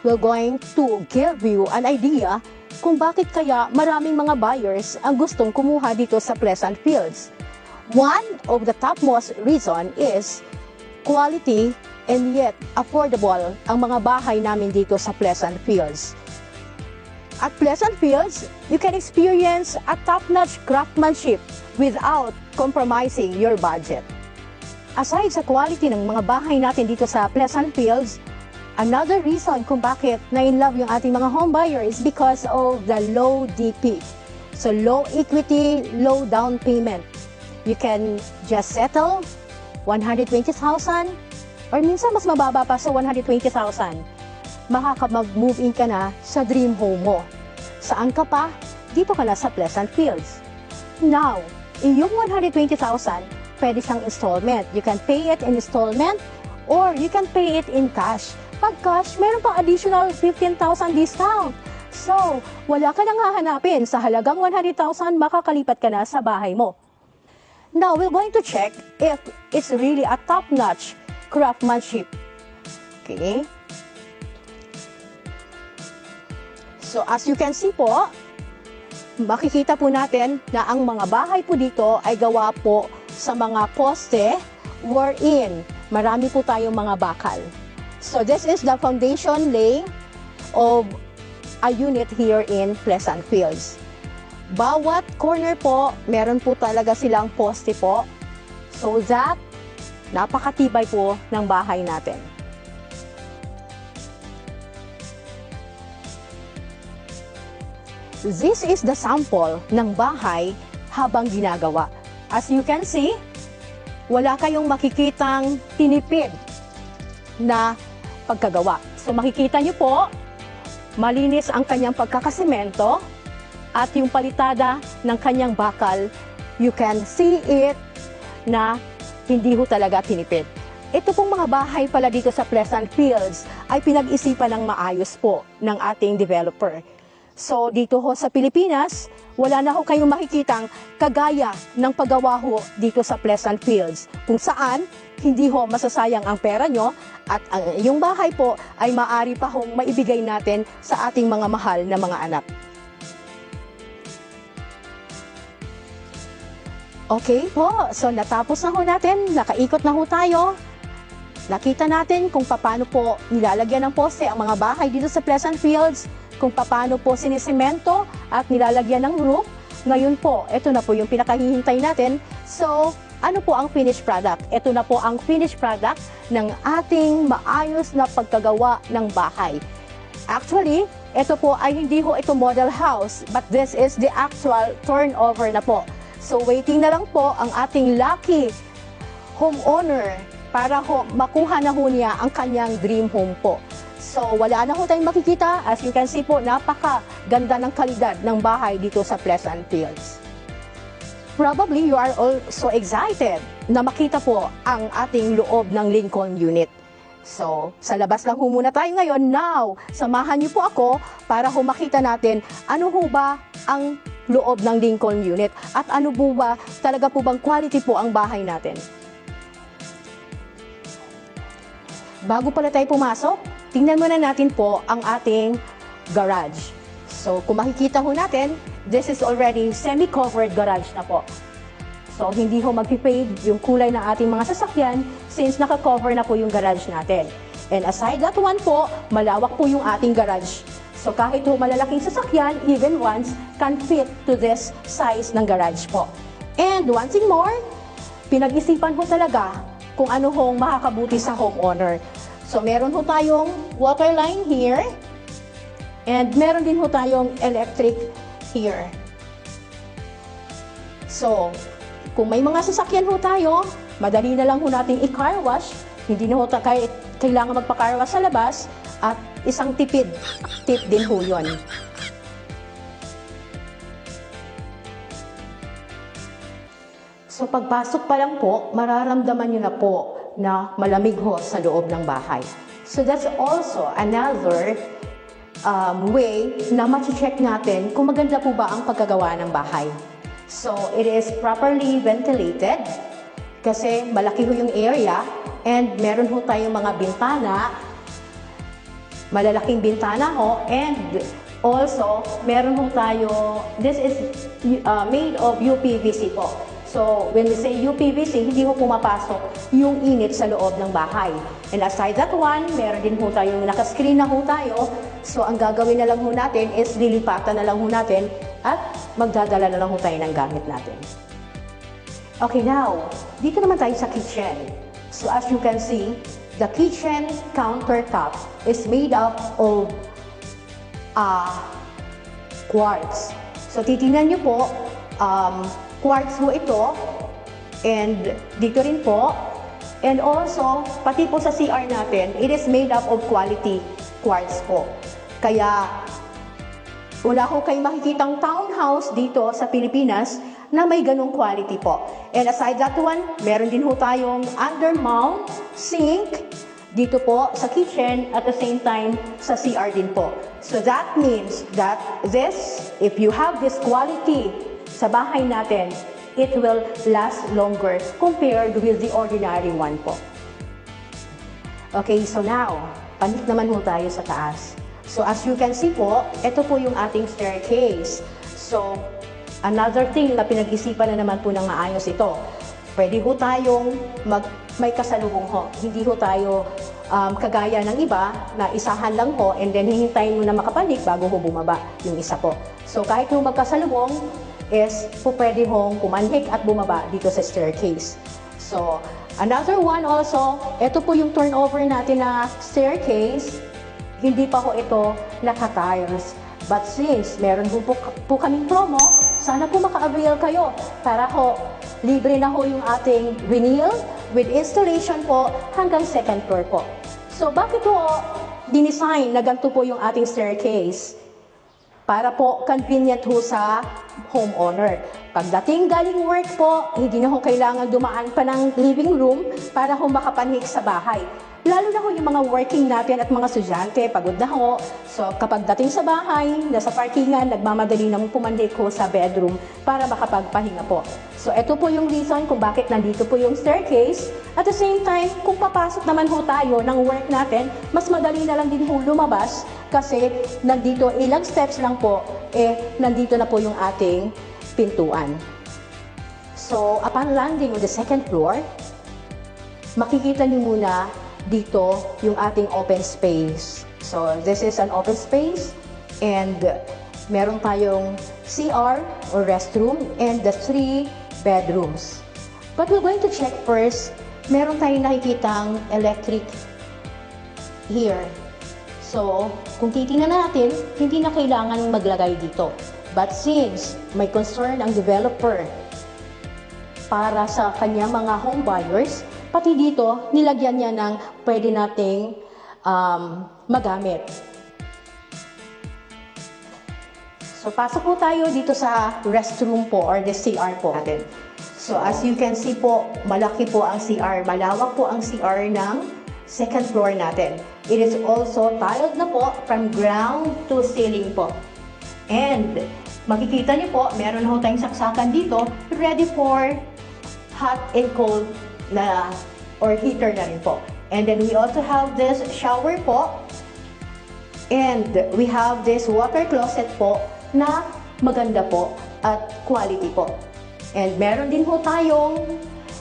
we're going to give you an idea kung bakit kaya maraming mga buyers ang gustong kumuha dito sa Pleasant Fields. One of the topmost reason is quality and yet affordable ang mga bahay namin dito sa Pleasant Fields. At Pleasant Fields, you can experience a top-notch craftsmanship without compromising your budget. Aside sa quality ng mga bahay natin dito sa Pleasant Fields, another reason kung bakit na-in-love yung ating mga home buyer is because of the low DP. So low equity, low down payment. You can just settle 120,000 or minsan mas mababa pa sa 120,000. Makaka-move in ka na sa dream home mo. Saan ka pa? Dito ka na sa Pleasant Fields. Now, yung 120,000, pwede siyang installment. You can pay it in installment or you can pay it in cash. Pag cash, meron pang additional 15,000 discount. So, wala ka nang hahanapin. Sa halagang 100,000, makakalipat ka na sa bahay mo. Now, we're going to check if it's really a top-notch craftsmanship. Okay? So, as you can see po, makikita po natin na ang mga bahay po dito ay gawa po sa mga poste wherein marami po tayong mga bakal. So, this is the foundation laying of a unit here in Pleasant Fields. Bawat corner po, meron po talaga silang poste po so that napakatibay po ng bahay natin. This is the sample ng bahay habang ginagawa. As you can see, wala kayong makikitang tinipid na pagkagawa. So makikita nyo po, malinis ang kanyang pagkakasemento at yung palitada ng kanyang bakal, you can see it na hindi ho talaga tinipid. Ito pong mga bahay pala dito sa Pleasant Fields ay pinag-isipan ng maayos po ng ating developer. So dito ho sa Pilipinas, wala na ho kayong makikitang kagaya ng paggawa ho dito sa Pleasant Fields, kung saan hindi ho masasayang ang pera nyo at ang iyong bahay po ay maaari pa hong maibigay natin sa ating mga mahal na mga anak. Okay po, so natapos na ho natin, nakaikot na ho tayo. Nakita natin kung paano po nilalagyan ng poste ang mga bahay dito sa Pleasant Fields, kung paano po sinisemento at nilalagyan ng roof. Ngayon po, ito na po yung pinakahihintay natin. So, ano po ang finished product? Ito na po ang finished product ng ating maayos na pagkagawa ng bahay. Actually, ito po ay hindi ho ito model house, but this is the actual turnover na po. So, waiting na lang po ang ating lucky homeowner para ho makuha na ho niya ang kanyang dream home po. So, wala na ho tayong makikita. As you can see po, napaka-ganda ng kalidad ng bahay dito sa Pleasant Fields. Probably you are also excited na makita po ang ating loob ng Lincoln unit. So, sa labas lang ho muna tayo ngayon. Now, samahan niyo po ako para ho makita natin ano ho ba ang loob ng Lincoln unit at ano po ba talaga po bang quality po ang bahay natin. Bago pala tayo pumasok, tingnan muna natin po ang ating garage. So, kung makikita ho natin, this is already semi-covered garage na po. So, hindi ho mag-fade yung kulay ng ating mga sasakyan since naka-cover na po yung garage natin. And aside that one po, malawak po yung ating garage. So, kahit ho malalaking sasakyan, even ones, can fit to this size ng garage po. And one thing more, pinag-isipan ho talaga kung ano hong makakabuti sa homeowner. So, meron ho tayong water line here. And meron din ho tayong electric here. So, kung may mga sasakyan ho tayo, madali na lang ho natin i-car wash. Hindi na ho kailangan magpa-car wash sa labas. At isang tip din ho yun. So, pagpasok pa lang po, mararamdaman nyo na po na malamig ho sa loob ng bahay. So, that's also another way na ma-check natin kung maganda po ba ang pagkagawa ng bahay. So, it is properly ventilated kasi malaki ho yung area and meron ho tayong mga bintana malalaking bintana ho, and also, meron ho tayo, this is made of UPVC po. So, when we say UPVC, hindi ho pumapasok yung init sa loob ng bahay. And aside that one, meron din ho tayong nakascreen na ho tayo. So, ang gagawin na lang ho natin is lilipatan na lang ho natin at magdadala na lang ho tayo ng gamit natin. Okay, now, dito naman tayo sa kitchen. So, as you can see, the kitchen countertop is made up of quartz. So, titingnan nyo po, quartz ho ito, and dito rin po, and also, pati po sa CR natin, it is made up of quality quartz po. Kaya, wala ho kayo makikitang townhouse dito sa Pilipinas na may ganong quality po. And aside that one, meron din ho tayong undermount sink dito po sa kitchen, at the same time sa CR din po. So that means that this, if you have this quality sa bahay natin, it will last longer compared with the ordinary one po. Okay, so now, panik naman ho tayo sa taas. So as you can see po, ito po yung ating staircase. So, another thing na pinag-isipan na naman po ng maayos ito. Pwede ho tayong may kasalubong ho. Hindi ho tayo kagaya ng iba na isahan lang ho and then hihintayin mo na makapanik bago ho bumaba yung isa po. So kahit ho magkasalubong, is po pwede hong pumanhik at bumaba dito sa staircase. So, another one also, ito po yung turnover natin na staircase. Hindi pa ho ito naka-tiles. But since meron po kaming promo, sana po maka-avail kayo para ho libre na ho yung ating vinyl with installation po hanggang second floor po. So bakit po dinesign na ganito po yung ating staircase? Para po convenient ho sa homeowner. Pagdating galing work po, hindi na ho kailangan dumaan pa ng living room para ho makapanhik sa bahay. Lalo na ho yung mga working natin at mga estudyante, pagod na ho. So kapag dating sa bahay, nasa parkingan, nagmamadali na pumanhik ho sa bedroom para makapagpahinga po. So ito po yung reason kung bakit nandito po yung staircase. At the same time, kung papasok naman ho tayo ng work natin, mas madali na lang din ho lumabas kasi nandito ilang steps lang po, nandito na po yung ating pintuan. So upon landing on the second floor, makikita niyo muna dito yung ating open space. So, this is an open space and meron tayong CR or restroom and the 3 bedrooms. But we're going to check first, meron tayong nakikitang electric here. So, kung titingnan natin, hindi na kailangan maglagay dito. But since may concern ang developer para sa kanyang mga home buyers, pati dito, nilagyan niya ng pwede nating magamit. So, pasok po tayo dito sa restroom po or the CR po natin. So, as you can see po, malaki po ang CR. Malawak po ang CR ng second floor natin. It is also tiled na po from ground to ceiling po. And, makikita niyo po, meron ho tayong saksakan dito ready for hot and cold na or heater na rin po. And then we also have this shower po. And we have this water closet po na maganda po at quality po. And meron din ho tayong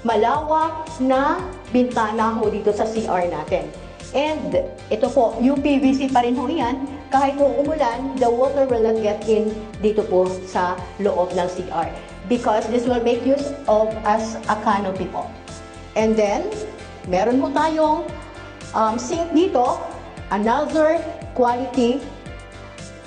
malawak na bintana ho dito sa CR natin. And ito po, UPVC pa rin ho yan. Kahit ho umulan, the water will not get in dito po sa loob ng CR. Because this will make use of as a canopy po. And then, meron po tayong sink dito, another quality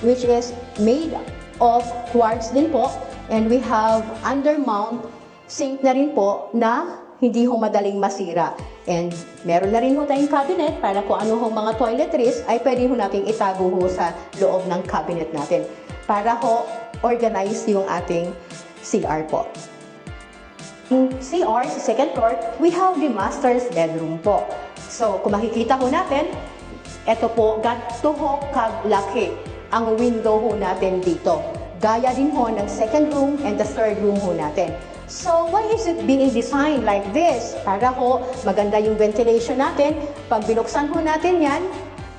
which is made of quartz din po. And we have undermount sink na rin po na hindi ho madaling masira. And meron na rin ho tayong cabinet para kung ano ho mga toiletries ay pwede ho nating itago ho sa loob ng cabinet natin para ho organize yung ating CR po. In CR, sa second floor, we have the master's bedroom po. So, kung makikita ho natin, ito po, ganito ho kaglaki ang window ho natin dito. Gaya din ho ng second room and the third room ho natin. So, why is it being designed like this? Para ho, maganda yung ventilation natin. Pag binuksan ho natin yan,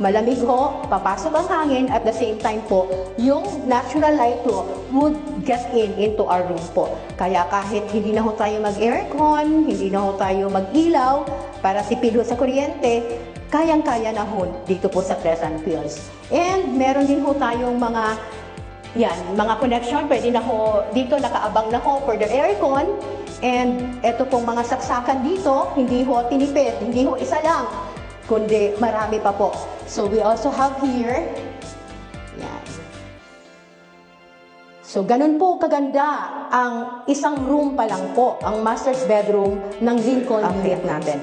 malamig ho, papasok ang hangin, at the same time po, yung natural light po would get into our room po. Kaya kahit hindi na ho tayo mag-aircon, hindi na ho tayo mag-ilaw, para tipid ho sa kuryente, kayang-kaya na ho dito po sa Pleasant Fields. And meron din ho tayong mga connection, pwede na ho, dito nakaabang na ho for the aircon. And eto pong mga saksakan dito, hindi ho tinipid, hindi ho isa lang, kundi marami pa po. So we also have here, yan. So ganun po kaganda ang isang room pa lang po, ang master's bedroom ng Lincoln unit natin.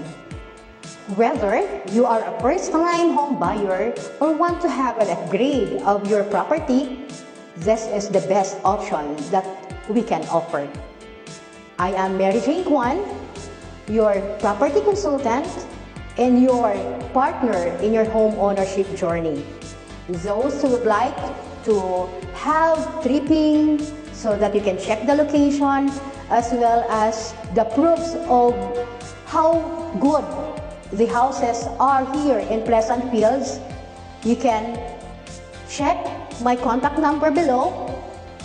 Whether you are a first-time home buyer or want to have an upgrade of your property, this is the best option that we can offer. I am Mary Jane Kwan, your property consultant and your partner in your home ownership journey. Those who would like to have tripping so that you can check the location as well as the proofs of how good the houses are here in Pleasant Fields, you can check my contact number below.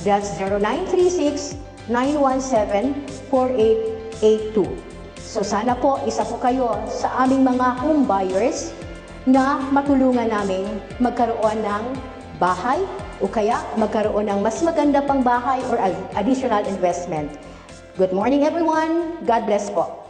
That's 0936-917-4882. So sana po, isa po kayo sa aming mga home buyers na matulungan namin magkaroon ng bahay o kaya magkaroon ng mas maganda pang bahay or additional investment. Good morning everyone. God bless po.